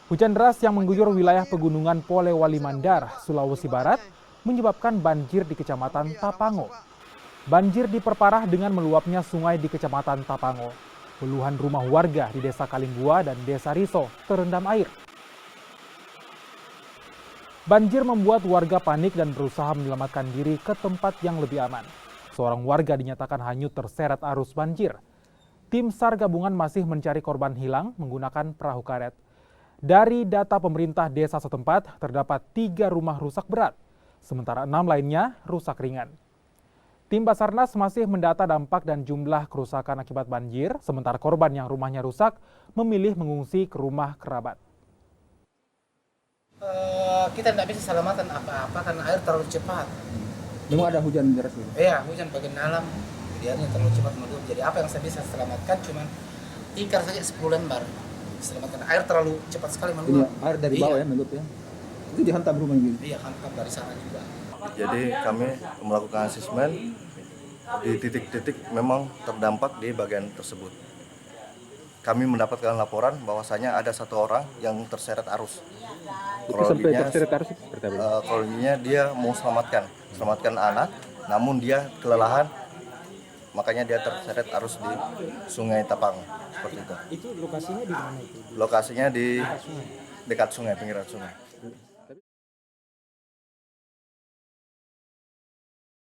Hujan deras yang mengguyur wilayah pegunungan Polewali Mandar, Sulawesi Barat, menyebabkan banjir di Kecamatan Tapango. Banjir diperparah dengan meluapnya sungai di Kecamatan Tapango. Puluhan rumah warga di Desa Kalingbua dan Desa Riso terendam air. Banjir membuat warga panik dan berusaha menyelamatkan diri ke tempat yang lebih aman. Seorang warga dinyatakan hanyut terseret arus banjir. Tim SAR gabungan masih mencari korban hilang menggunakan perahu karet. Dari data pemerintah desa setempat, terdapat 3 rumah rusak berat, sementara 6 lainnya rusak ringan. Tim Basarnas masih mendata dampak dan jumlah kerusakan akibat banjir, sementara korban yang rumahnya rusak memilih mengungsi ke rumah kerabat. Kita tidak bisa selamatkan apa-apa karena air terlalu cepat. Memang ada hujan deras ini? Iya, hujan bagian dalam, airnya terlalu cepat meluap. Jadi apa yang saya bisa selamatkan cuma tikar saja 10 lembar. Selamatkan air terlalu cepat sekali meluap. Ini air dari bawah ya meluap ya? Itu dihantam rumah ini? Iya, hantam dari sana juga. Jadi kami melakukan asesmen di titik-titik memang terdampak di bagian tersebut. Kami mendapatkan laporan bahwasanya ada 1 orang yang terseret arus. Itu sampai terseret arus seperti apa? Kronologinya dia mau selamatkan anak, namun dia kelelahan, makanya dia terseret arus di Sungai Tapango seperti itu. Itu lokasinya di mana itu? Lokasinya di dekat sungai, pinggiran sungai.